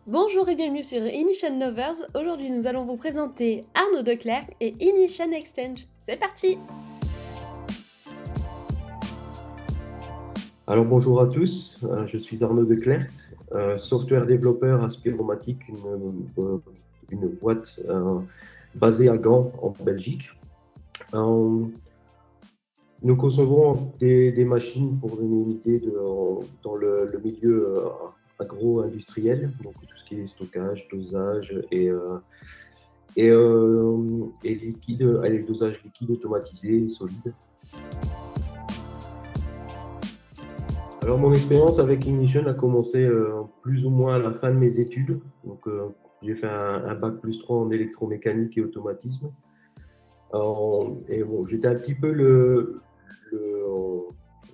Bonjour et bienvenue sur Ignition Lovers. Aujourd'hui, nous allons vous présenter Arnaud Declercq et Ignition Exchange. C'est parti! Alors bonjour à tous, je suis Arnaud Declercq, software développeur à Spiromatic, une boîte basée à Gand en Belgique. Nous concevons des machines, pour donner une idée, dans le milieu agro-industriel, donc tout ce qui est stockage, dosage et liquide, dosage liquide automatisé et solide. Alors, mon expérience avec Ignition a commencé plus ou moins à la fin de mes études. Donc, j'ai fait un bac plus 3 en électromécanique et automatisme. Et bon, j'étais un petit peu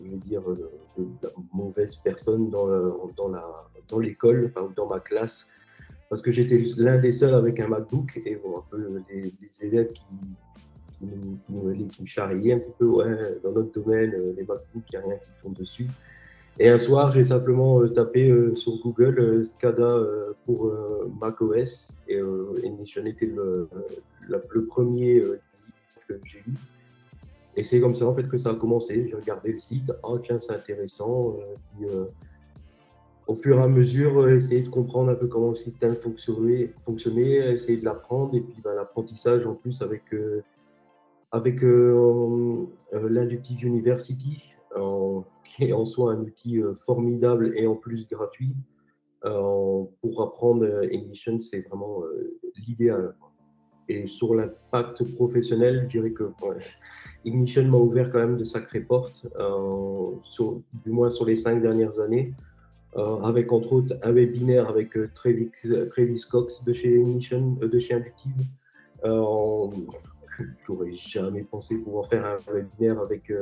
je vais dire, la mauvaise personne dans l'école, enfin, dans ma classe, parce que j'étais l'un des seuls avec un MacBook et bon, un peu les élèves qui me charriaient un petit peu. Ouais, dans notre domaine, les MacBooks, il n'y a rien qui tourne dessus. Et un soir, j'ai simplement tapé sur Google SCADA pour macOS et Ignition était le premier que j'ai eu. Et c'est comme ça en fait que ça a commencé. J'ai regardé le site, ah tiens, c'est intéressant. Puis, au fur et à mesure, essayer de comprendre un peu comment le système fonctionnait, essayer de l'apprendre. Et puis l'apprentissage en plus avec l'Inductive University, qui est en soi un outil formidable et en plus gratuit. Pour apprendre Ignition, c'est vraiment l'idéal. Et sur l'impact professionnel, je dirais que Ignition m'a ouvert quand même de sacrées portes, du moins sur les 5 dernières années, avec entre autres un webinaire avec Travis Cox de chez Ignition, de chez Inductive. J'aurais jamais pensé pouvoir faire un webinaire avec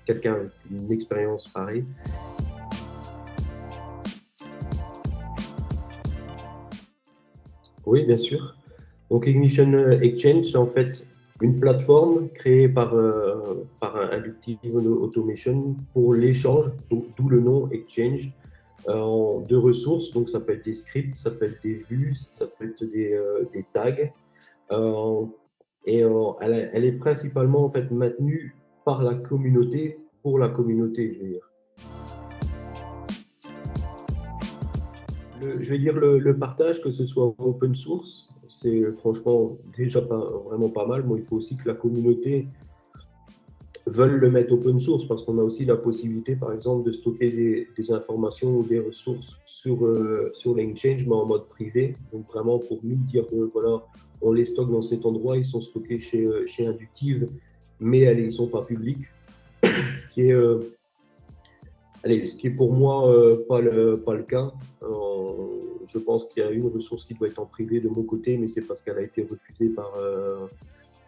quelqu'un avec une expérience pareille. Oui, bien sûr. Donc Ignition Exchange, c'est en fait une plateforme créée par Inductive Automation pour l'échange, d'où le nom Exchange, de ressources. Donc ça peut être des scripts, ça peut être des vues, ça peut être des tags. Elle est principalement en fait maintenue par la communauté, pour la communauté, je veux dire. Je vais dire le partage, que ce soit open source, c'est franchement déjà vraiment pas mal. Moi, il faut aussi que la communauté veuille le mettre open source parce qu'on a aussi la possibilité, par exemple, de stocker des informations ou des ressources sur l'Exchange, mais en mode privé. Donc, vraiment, pour nous dire que voilà, on les stocke dans cet endroit, ils sont stockés chez Inductive, mais ils ne sont pas publics. Ce qui est pour moi pas le cas. Je pense qu'il y a une ressource qui doit être en privé de mon côté, mais c'est parce qu'elle a été refusée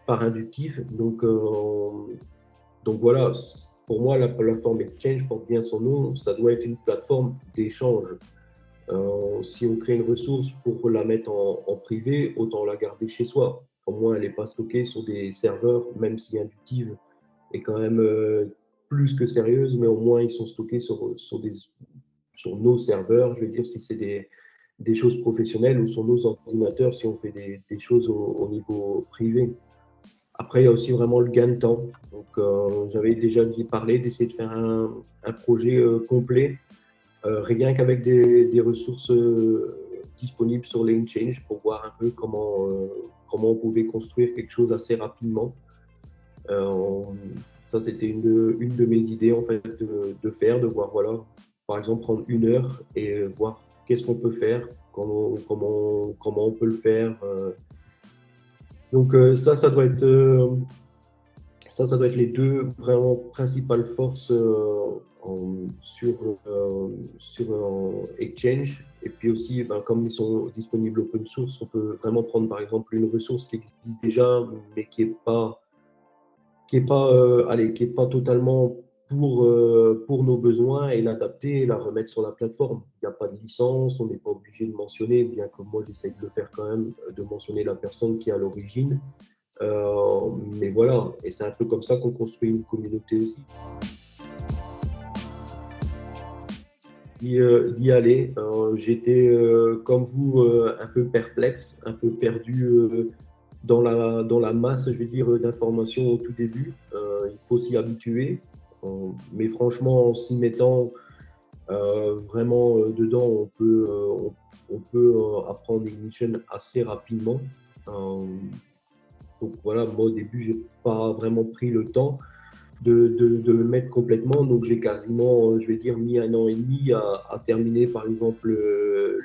par Inductive. Donc voilà, pour moi, la plateforme Exchange porte bien son nom. Ça doit être une plateforme d'échange. Si on crée une ressource pour la mettre en privé, autant la garder chez soi. Au moins, elle n'est pas stockée sur des serveurs, même si Inductive est quand même plus que sérieuse, mais au moins ils sont stockés sur nos serveurs. Je veux dire, si c'est des choses professionnelles ou sur nos ordinateurs, si on fait des choses au niveau privé. Après, il y a aussi vraiment le gain de temps. Donc, j'avais déjà parlé d'essayer de faire un projet complet, rien qu'avec des ressources disponibles sur l'Exchange pour voir un peu comment on pouvait construire quelque chose assez rapidement. Ça, c'était une de mes idées en fait de faire, de voir, voilà, par exemple, prendre 1 heure et voir qu'est-ce qu'on peut faire, comment on peut le faire. Donc ça doit être les deux vraiment principales forces sur Exchange. Et puis aussi, comme ils sont disponibles open source, on peut vraiment prendre par exemple une ressource qui existe déjà, mais qui est pas totalement pour nos besoins et l'adapter et la remettre sur la plateforme. Il n'y a pas de licence, on n'est pas obligé de mentionner, bien que moi j'essaie de le faire quand même, de mentionner la personne qui est à l'origine. Mais voilà, et c'est un peu comme ça qu'on construit une communauté aussi. d'y aller. J'étais, comme vous, un peu perplexe, un peu perdu dans la masse, je vais dire, d'informations au tout début. Il faut s'y habituer. Mais franchement, en s'y mettant vraiment dedans, on peut apprendre Ignition assez rapidement. Donc voilà, moi au début, j'ai pas vraiment pris le temps de me mettre complètement. Donc j'ai quasiment, je vais dire, mis 1 an et demi à terminer par exemple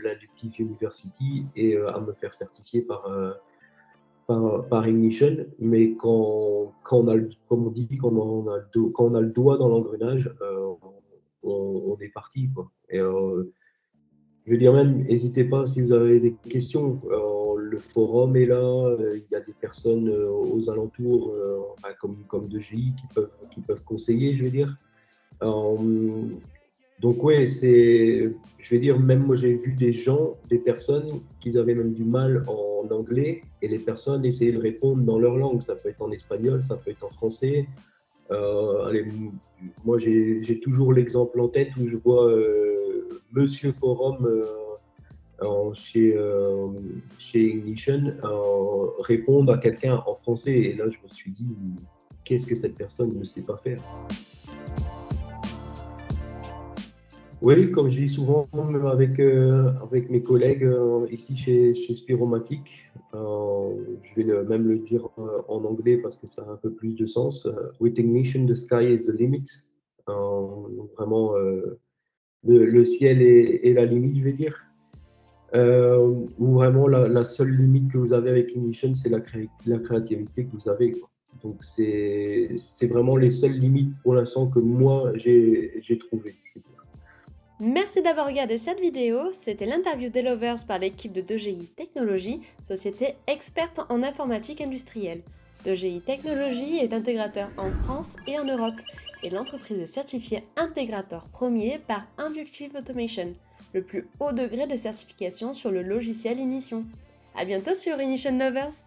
l'Inductive University et à me faire certifier par Ignition. Mais quand on a, comme on dit, quand on a le doigt dans l'engrenage, on est parti, quoi. Et je veux dire même, n'hésitez pas si vous avez des questions. Le forum est là, il y a des personnes aux alentours, enfin, comme de GI, qui peuvent conseiller, je veux dire. Euh, donc ouais, je vais dire, même moi j'ai vu des personnes qui avaient même du mal en anglais et les personnes essayaient de répondre dans leur langue. Ça peut être en espagnol, ça peut être en français. Allez, moi j'ai toujours l'exemple en tête où je vois Monsieur Forum chez Ignition répondre à quelqu'un en français. Et là, je me suis dit, qu'est-ce que cette personne ne sait pas faire? Oui, comme je dis souvent, même avec mes collègues ici chez Spiromatic, je vais même le dire en anglais parce que ça a un peu plus de sens. With Ignition, the sky is the limit. Donc vraiment, le ciel est la limite, je vais dire. Où vraiment la seule limite que vous avez avec Ignition, c'est la créativité que vous avez, quoi. Donc c'est vraiment les seules limites pour l'instant que moi j'ai trouvées. Merci d'avoir regardé cette vidéo, c'était l'interview d'Elovers par l'équipe de 2GI Technologies, société experte en informatique industrielle. 2GI Technologies est intégrateur en France et en Europe, et l'entreprise est certifiée intégrateur premier par Inductive Automation, le plus haut degré de certification sur le logiciel Ignition. A bientôt sur Ignition Lovers!